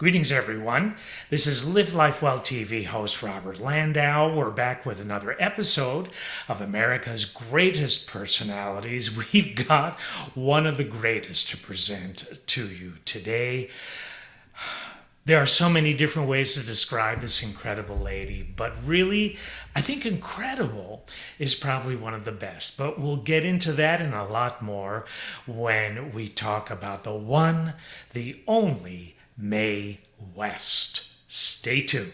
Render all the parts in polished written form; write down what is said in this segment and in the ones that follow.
Greetings, everyone. This is Live Life Well TV host Robert Landau. We're back with another episode of America's Greatest Personalities. We've got one of the greatest to present to you today. There are so many different ways to describe this incredible lady, but really, I think incredible is probably one of the best. But we'll get into that and a lot more when we talk about the one, the only Mae West. Stay tuned.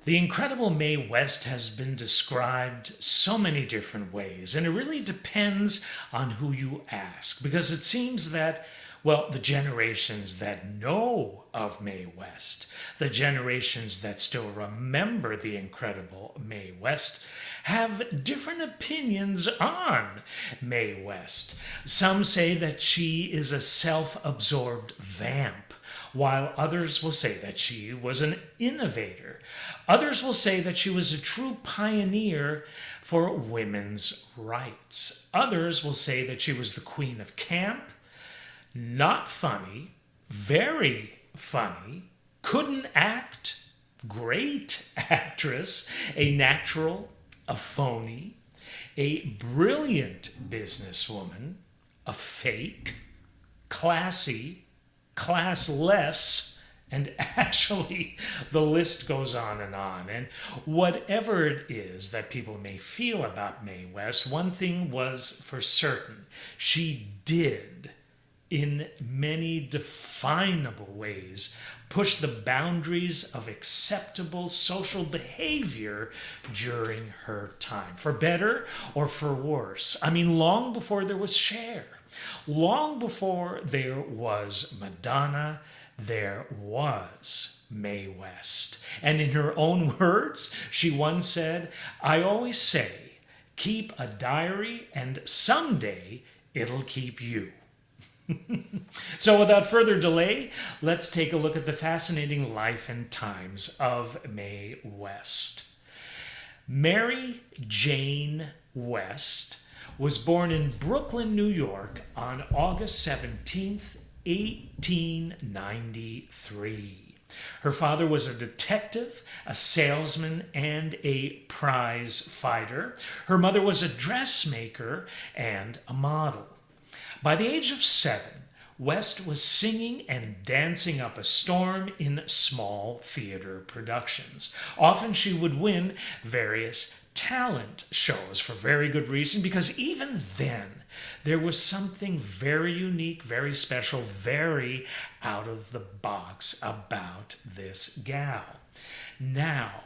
The incredible Mae West has been described so many different ways, and it really depends on who you ask, because it seems that, well, the generations that know of Mae West, the generations that still remember the incredible Mae West, have different opinions on Mae West. Some say that she is a self-absorbed vamp, while others will say that she was an innovator. Others will say that she was a true pioneer for women's rights. Others will say that she was the queen of camp, not funny, very funny, couldn't act, great actress, a natural, a phony, a brilliant businesswoman, a fake, classy, classless, and actually the list goes on. And whatever it is that people may feel about Mae West, one thing was for certain: she did, in many definable ways, push the boundaries of acceptable social behavior during her time, for better or for worse. I mean, long before there was Cher, long before there was Madonna, there was Mae West. And in her own words, she once said, "I always say, keep a diary and someday it'll keep you." So without further delay, let's take a look at the fascinating life and times of Mae West. Mary Jane West was born in Brooklyn, New York on August 17th, 1893. Her father was a detective, a salesman, and a prize fighter. Her mother was a dressmaker and a model. By the age of 7, West was singing and dancing up a storm in small theater productions. Often she would win various talent shows for very good reason, because even then there was something very unique, very special, very out of the box about this gal. Now,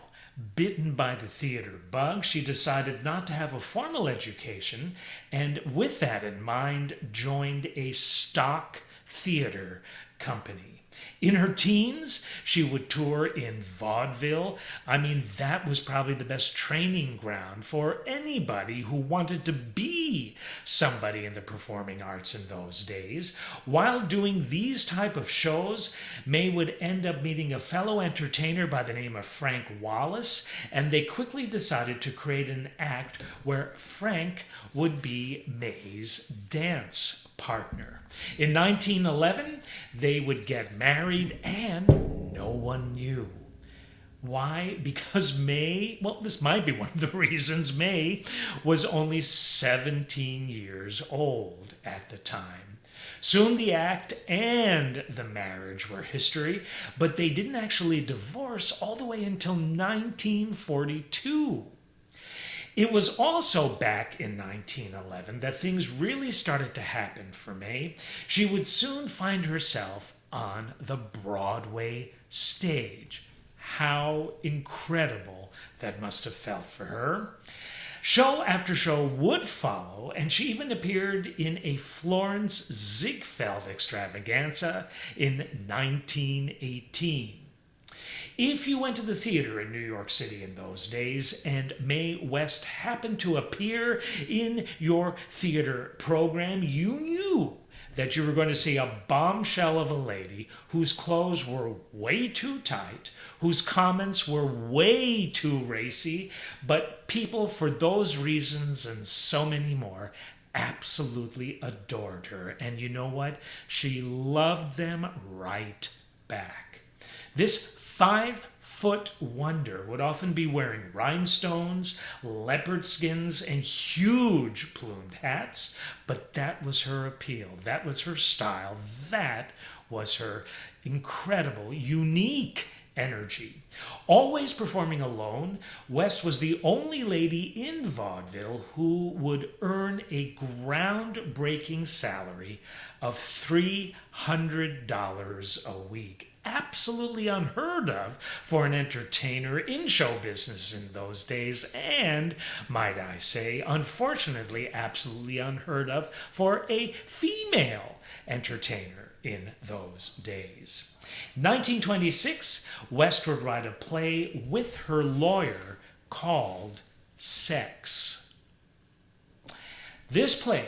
bitten by the theater bug, she decided not to have a formal education, and with that in mind, joined a stock theater company. In her teens, she would tour in vaudeville. I mean, that was probably the best training ground for anybody who wanted to be somebody in the performing arts in those days. While doing these type of shows, Mae would end up meeting a fellow entertainer by the name of Frank Wallace, and they quickly decided to create an act where Frank would be Mae's dance partner. In 1911, they would get married, and no one knew. Why? Because Mae, well, this might be one of the reasons, Mae was only 17 years old at the time. Soon the act and the marriage were history, but they didn't actually divorce all the way until 1942. It was also back in 1911 that things really started to happen for Mae. She would soon find herself on the Broadway stage. How incredible that must have felt for her. Show after show would follow, and she even appeared in a Florence Ziegfeld extravaganza in 1918. If you went to the theater in New York City in those days and Mae West happened to appear in your theater program, you knew that you were going to see a bombshell of a lady whose clothes were way too tight, whose comments were way too racy, but people, for those reasons and so many more, absolutely adored her. And you know what? She loved them right back. This 5-foot wonder would often be wearing rhinestones, leopard skins, and huge plumed hats, but that was her appeal. That was her style. That was her incredible, unique energy. Always performing alone, West was the only lady in vaudeville who would earn a groundbreaking salary of $300 a week. Absolutely unheard of for an entertainer in show business in those days, and, might I say, unfortunately, absolutely unheard of for a female entertainer in those days. 1926, West would write a play with her lawyer called Sex. This play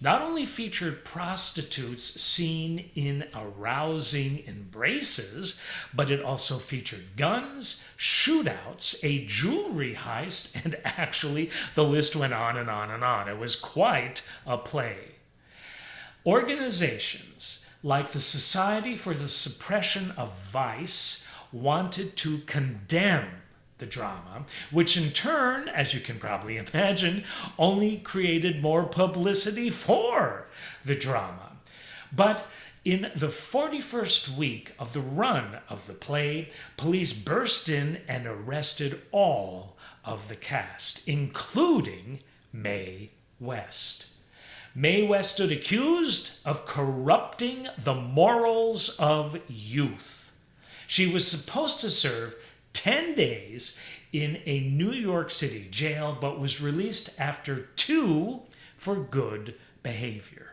not only featured prostitutes seen in arousing embraces, but it also featured guns, shootouts, a jewelry heist, and actually the list went on and on and on. It was quite a play. Organizations like the Society for the Suppression of Vice wanted to condemn the drama, which in turn, as you can probably imagine, only created more publicity for the drama. But in the 41st week of the run of the play, police burst in and arrested all of the cast, including Mae West. Mae West stood accused of corrupting the morals of youth. She was supposed to serve 10 days in a New York City jail, but was released after 2 for good behavior.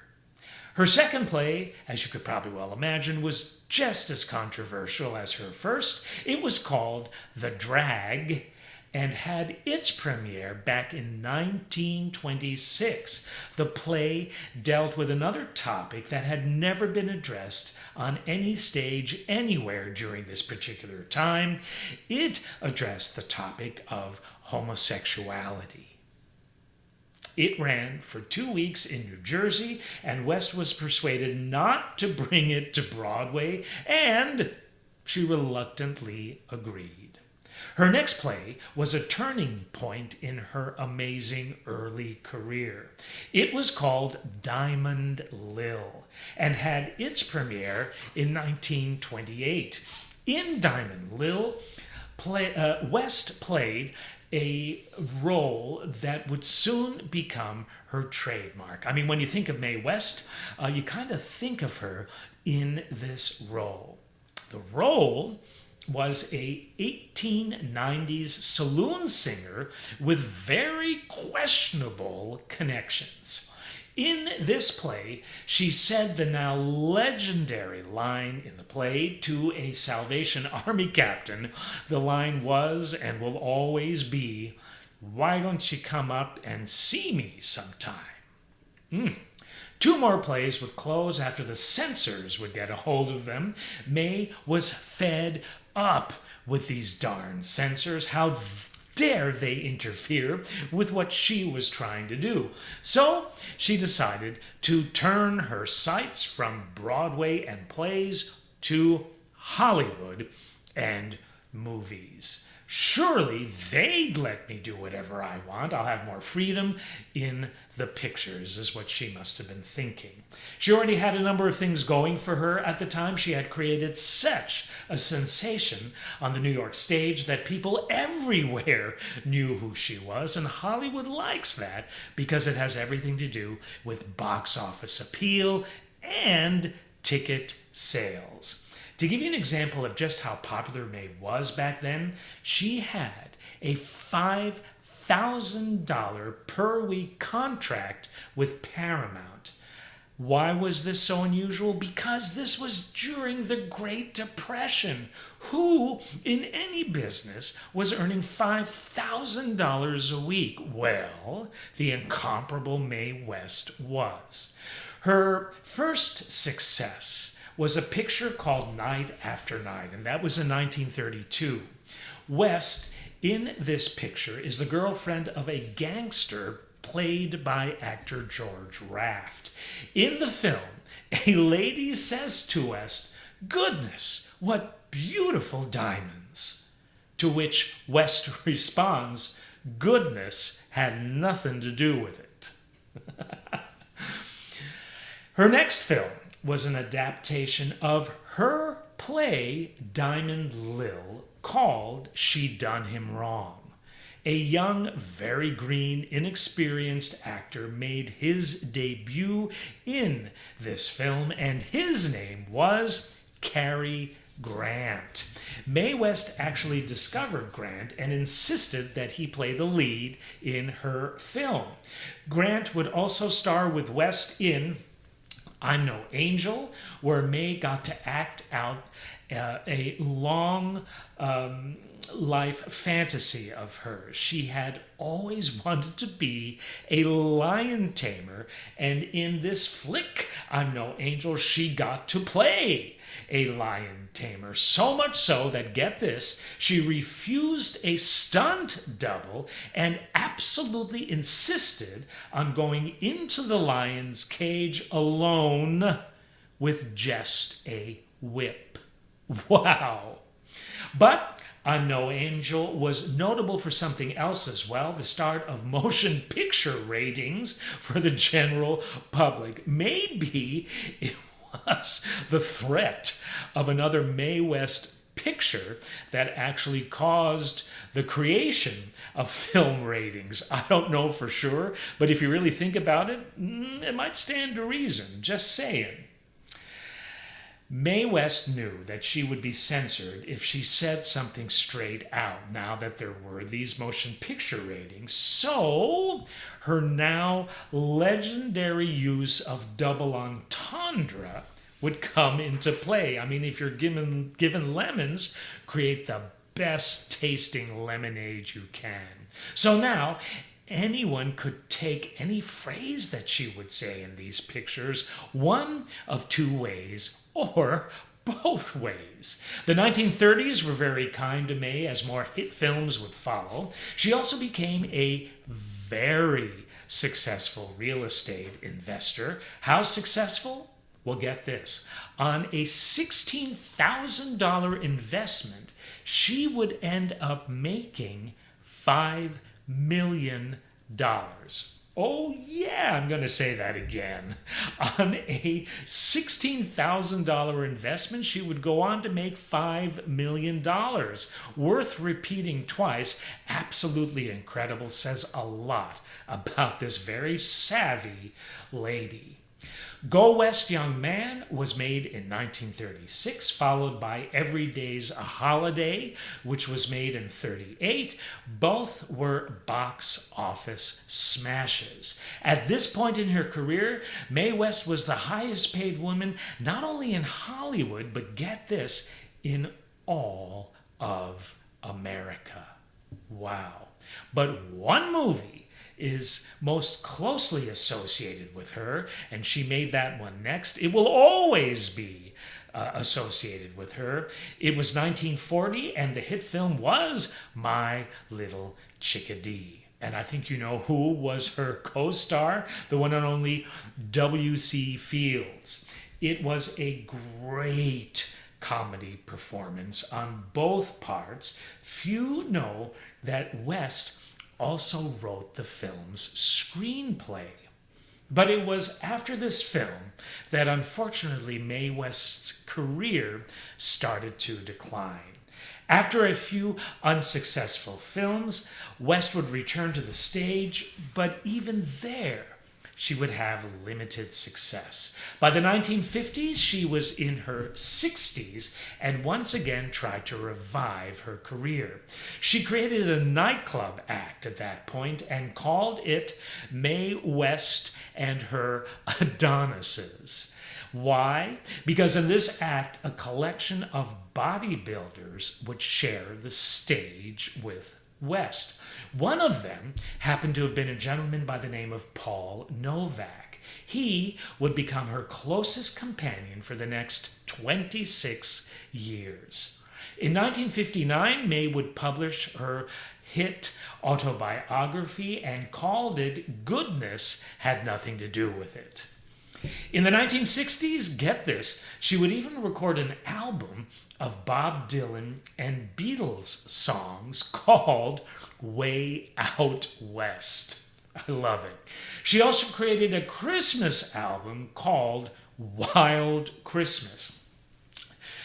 Her second play, as you could probably well imagine, was just as controversial as her first. It was called The Drag and had its premiere back in 1926. The play dealt with another topic that had never been addressed on any stage anywhere during this particular time. It addressed the topic of homosexuality. It ran for 2 weeks in New Jersey, and West was persuaded not to bring it to Broadway, and she reluctantly agreed. Her next play was a turning point in her amazing early career. It was called Diamond Lil and had its premiere in 1928. In Diamond Lil, West played a role that would soon become her trademark. I mean, when you think of Mae West, you kind of think of her in this role. The role was a 1890s saloon singer with very questionable connections. In this play, she said the now legendary line in the play to a Salvation Army captain. The line was and will always be, "Why don't you come up and see me sometime?" 2 more plays would close after the censors would get a hold of them. Mae was fed up with these darn censors. How dare they interfere with what she was trying to do? So she decided to turn her sights from Broadway and plays to Hollywood and movies. Surely they'd let me do whatever I want. I'll have more freedom in the pictures, is what she must have been thinking. She already had a number of things going for her at the time. She had created such a sensation on the New York stage that people everywhere knew who she was, and Hollywood likes that because it has everything to do with box office appeal and ticket sales. To give you an example of just how popular Mae was back then, she had a $5,000 per week contract with Paramount. Why was this so unusual? Because this was during the Great Depression. Who in any business was earning $5,000 a week? Well, the incomparable Mae West was. Her first success was a picture called Night After Night, and that was in 1932. West, in this picture, is the girlfriend of a gangster played by actor George Raft. In the film, a lady says to West, "Goodness, what beautiful diamonds." To which West responds, "Goodness had nothing to do with it." Her next film was an adaptation of her play Diamond Lil called She Done Him Wrong. A young, very green, inexperienced actor made his debut in this film, and his name was Cary Grant. Mae West actually discovered Grant and insisted that he play the lead in her film. Grant would also star with West in I'm No Angel, where Mae got to act out a long life fantasy of hers. She had always wanted to be a lion tamer, and in this flick, I'm No Angel, she got to play a lion tamer. So much so that, get this, she refused a stunt double and absolutely insisted on going into the lion's cage alone with just a whip. Wow. But I'm No Angel was notable for something else as well, the start of motion picture ratings for the general public. Maybe it was the threat of another Mae West picture that actually caused the creation of film ratings. I don't know for sure, but if you really think about it, it might stand to reason. Just saying. Mae West knew that she would be censored if she said something straight out now that there were these motion picture ratings. So her now legendary use of double entendre would come into play. I mean, if you're given lemons, create the best tasting lemonade you can. So now anyone could take any phrase that she would say in these pictures one of two ways, or both ways. The 1930s were very kind to Mae as more hit films would follow. She also became a very successful real estate investor. How successful? Well, get this. On a $16,000 investment, she would end up making $5 million. Oh yeah, I'm going to say that again. On a $16,000 investment, she would go on to make $5 million. Worth repeating twice. Absolutely incredible. Says a lot about this very savvy lady. Go West Young Man was made in 1936, followed by Every Day's a Holiday, which was made in 1938. Both were box office smashes. At this point in her career, Mae West was the highest paid woman not only in Hollywood, but get this, in all of America. Wow. But one movie is most closely associated with her, and she made that one next. It will always be associated with her. It was 1940, and the hit film was My Little Chickadee. And I think you know who was her co-star, the one and only W.C. Fields. It was a great comedy performance on both parts. Few know that West also wrote the film's screenplay. But it was after this film that unfortunately Mae West's career started to decline. After a few unsuccessful films, West would return to the stage, but even there, she would have limited success. By the 1950s, she was in her 60s and once again tried to revive her career. She created a nightclub act at that point and called it Mae West and Her Adonises. Why? Because in this act, a collection of bodybuilders would share the stage with West. One of them happened to have been a gentleman by the name of Paul Novak. He would become her closest companion for the next 26 years. In 1959, Mae would publish her hit autobiography and called it "Goodness Had Nothing to Do with It." In the 1960s, get this, she would even record an album of Bob Dylan and Beatles songs called "Way Out West." I love it. She also created a Christmas album called "Wild Christmas."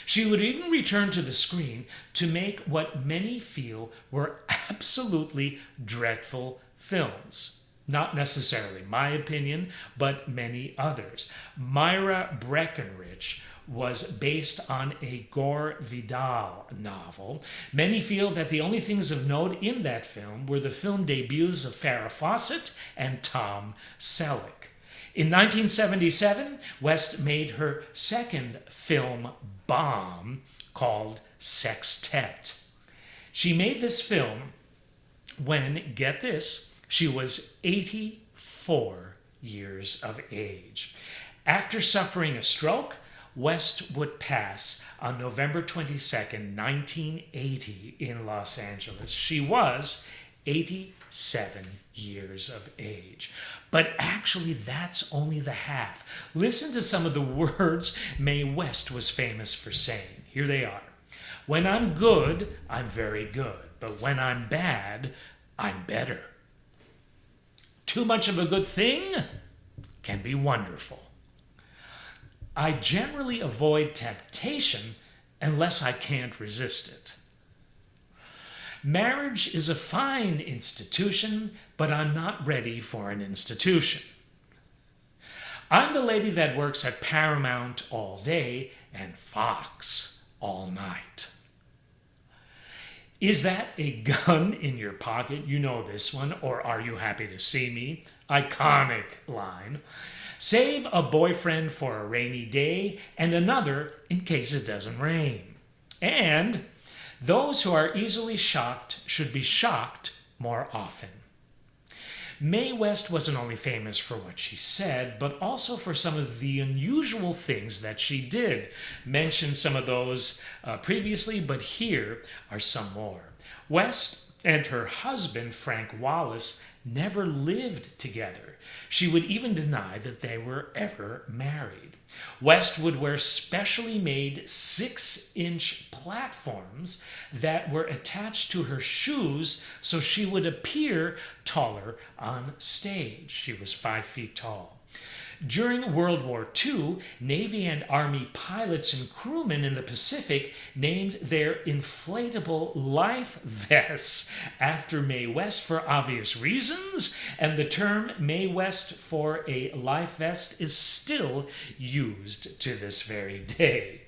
She would even return to the screen to make what many feel were absolutely dreadful films. Not necessarily my opinion, but many others. Myra Breckenridge was based on a Gore Vidal novel. Many feel that the only things of note in that film were the film debuts of Farrah Fawcett and Tom Selleck. In 1977, West made her second film bomb called Sextet. She made this film when, get this, she was 84 years of age. After suffering a stroke, West would pass on November 22nd, 1980 in Los Angeles. She was 87 years of age. But actually, that's only the half. Listen to some of the words Mae West was famous for saying. Here they are. "When I'm good, I'm very good. But when I'm bad, I'm better. Too much of a good thing can be wonderful. I generally avoid temptation unless I can't resist it. Marriage is a fine institution, but I'm not ready for an institution. I'm the lady that works at Paramount all day and Fox all night." Is that a gun in your pocket? You know this one. Or "Are you happy to see me?" Iconic line. Save a boyfriend for a rainy day and another in case it doesn't rain. And those who are easily shocked should be shocked more often. Mae West wasn't only famous for what she said, but also for some of the unusual things that she did. Mentioned some of those previously, but here are some more. West and her husband, Frank Wallace, never lived together. She would even deny that they were ever married. West would wear specially made 6-inch platforms that were attached to her shoes so she would appear taller on stage. She was 5 feet tall. During World War II, Navy and Army pilots and crewmen in the Pacific named their inflatable life vests after Mae West for obvious reasons, and the term Mae West for a life vest is still used to this very day.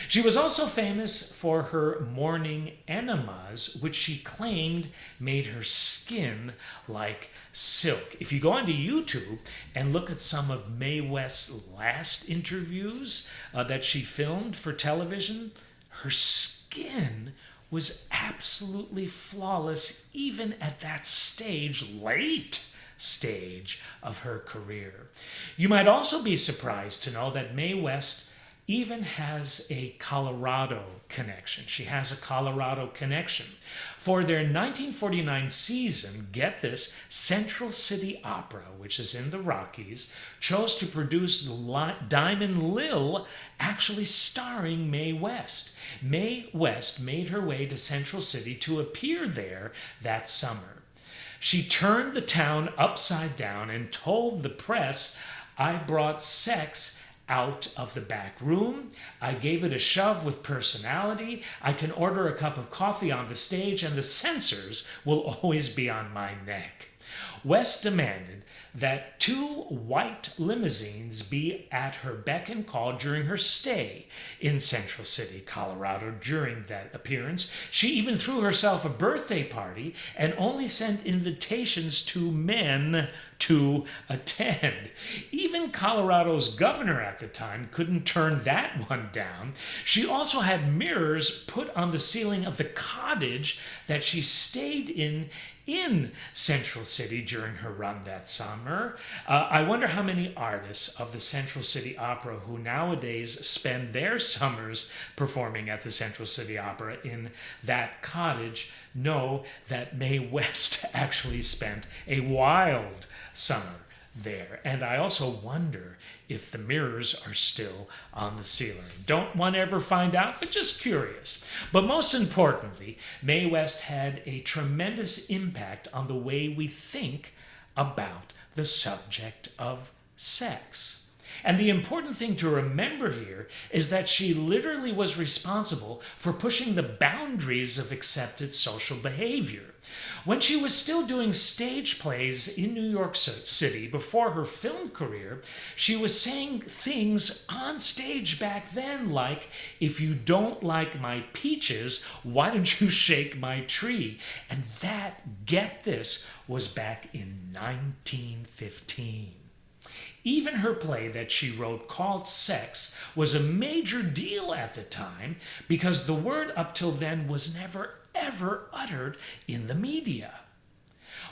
She was also famous for her morning enemas, which she claimed made her skin like silk. If you go onto YouTube and look at some of Mae West's last interviews that she filmed for television, her skin was absolutely flawless even at that late stage of her career. You might also be surprised to know that Mae West even has a Colorado connection. She has a Colorado connection. For their 1949 season, get this, Central City Opera, which is in the Rockies, chose to produce Diamond Lil, actually starring Mae West. Mae West made her way to Central City to appear there that summer. She turned the town upside down and told the press, "I brought sex out of the back room. I gave it a shove with personality. I can order a cup of coffee on the stage and the censors will always be on my neck." West demanded that 2 white limousines be at her beck and call during her stay in Central City, Colorado during that appearance. She even threw herself a birthday party and only sent invitations to men to attend. Even Colorado's governor at the time couldn't turn that one down. She also had mirrors put on the ceiling of the cottage that she stayed in Central City during her run that summer. I wonder how many artists of the Central City Opera who nowadays spend their summers performing at the Central City Opera in that cottage know that Mae West actually spent a wild summer there. And I also wonder if the mirrors are still on the ceiling. Don't one ever find out, but just curious. But most importantly, Mae West had a tremendous impact on the way we think about the subject of sex. And the important thing to remember here is that she literally was responsible for pushing the boundaries of accepted social behavior. When she was still doing stage plays in New York City before her film career, she was saying things on stage back then like, "If you don't like my peaches, why don't you shake my tree?" And that, get this, was back in 1915. Even her play that she wrote called Sex was a major deal at the time because the word up till then was never ever uttered in the media.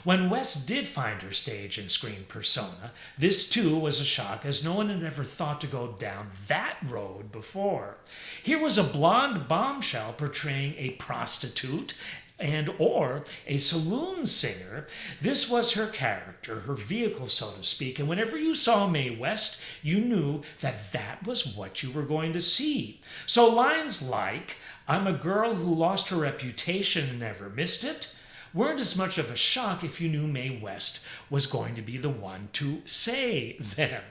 When West did find her stage and screen persona, this too was a shock, as no one had ever thought to go down that road before. Here was a blonde bombshell portraying a prostitute and or a saloon singer. This was her character, her vehicle, so to speak, and whenever you saw Mae West, you knew that that was what you were going to see. So lines like, "I'm a girl who lost her reputation and never missed it," weren't as much of a shock if you knew Mae West was going to be the one to say them.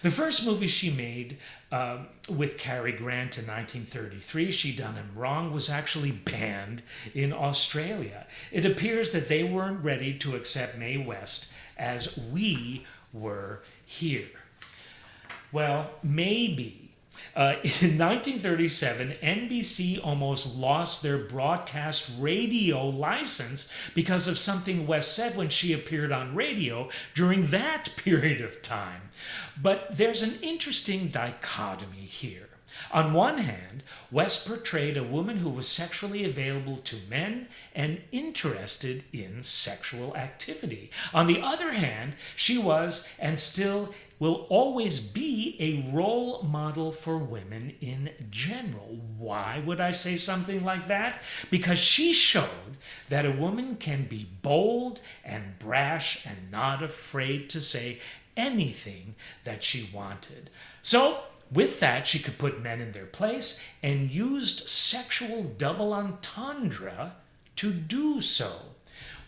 The first movie she made with Cary Grant in 1933, She Done Him Wrong, was actually banned in Australia. It appears that they weren't ready to accept Mae West as we were here. Well, maybe. In 1937, NBC almost lost their broadcast radio license because of something West said when she appeared on radio during that period of time. But there's an interesting dichotomy here. On one hand, West portrayed a woman who was sexually available to men and interested in sexual activity. On the other hand, she was, and still will always be, a role model for women in general. Why would I say something like that? Because she showed that a woman can be bold and brash and not afraid to say anything that she wanted. So, with that, she could put men in their place and used sexual double entendre to do so.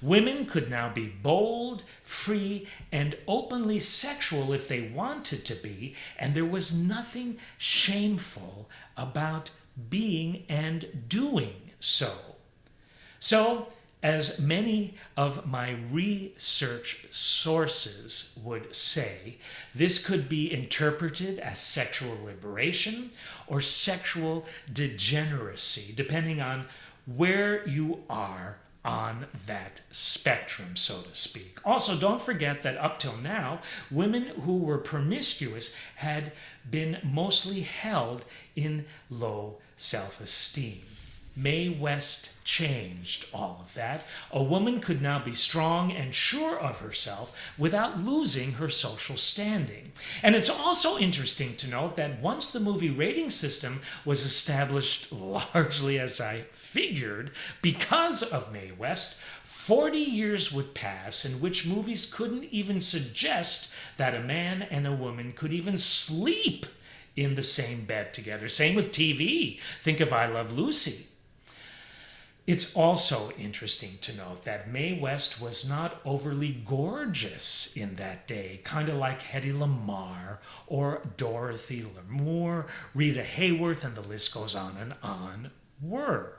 Women could now be bold, free, and openly sexual if they wanted to be, and there was nothing shameful about being and doing so. So, as many of my research sources would say, this could be interpreted as sexual liberation or sexual degeneracy, depending on where you are on that spectrum, so to speak. Also, don't forget that up till now, women who were promiscuous had been mostly held in low self-esteem. Mae West changed all of that. A woman could now be strong and sure of herself without losing her social standing. And it's also interesting to note that once the movie rating system was established, largely as I figured, because of Mae West, 40 years would pass in which movies couldn't even suggest that a man and a woman could even sleep in the same bed together. Same with TV. Think of I Love Lucy. It's also interesting to note that Mae West was not overly gorgeous in that day, kind of like Hedy Lamarr or Dorothy Lamour, Rita Hayworth, and the list goes on and on, were.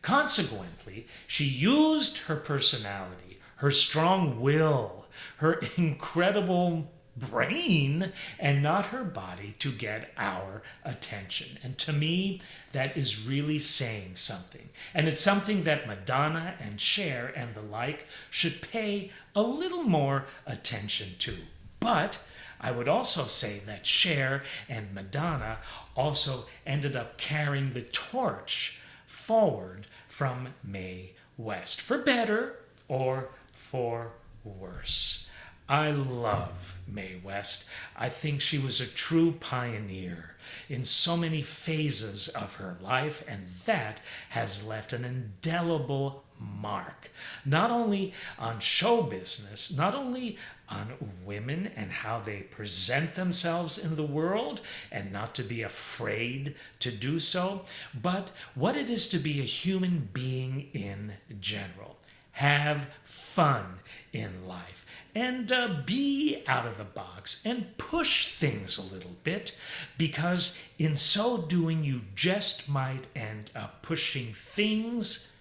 Consequently, she used her personality, her strong will, her incredible brain, and not her body, to get our attention. And to me, that is really saying something. And it's something that Madonna and Cher and the like should pay a little more attention to. But I would also say that Cher and Madonna also ended up carrying the torch forward from Mae West, for better or for worse. I love Mae West. I think she was a true pioneer in so many phases of her life, and that has left an indelible mark, not only on show business, not only on women and how they present themselves in the world and not to be afraid to do so, but what it is to be a human being in general. Have fun in life and be out of the box and push things a little bit, because in so doing you just might end up pushing things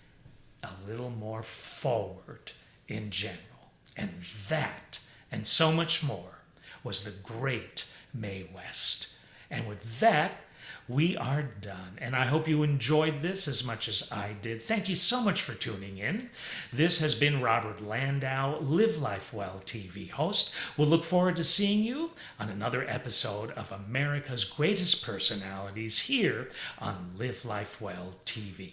a little more forward in general. And that and so much more was the great Mae West. And with that, we are done. And I hope you enjoyed this as much as I did. Thank you so much for tuning in. This has been Robert Landau, Live Life Well TV host. We'll look forward to seeing you on another episode of America's Greatest Personalities here on Live Life Well TV.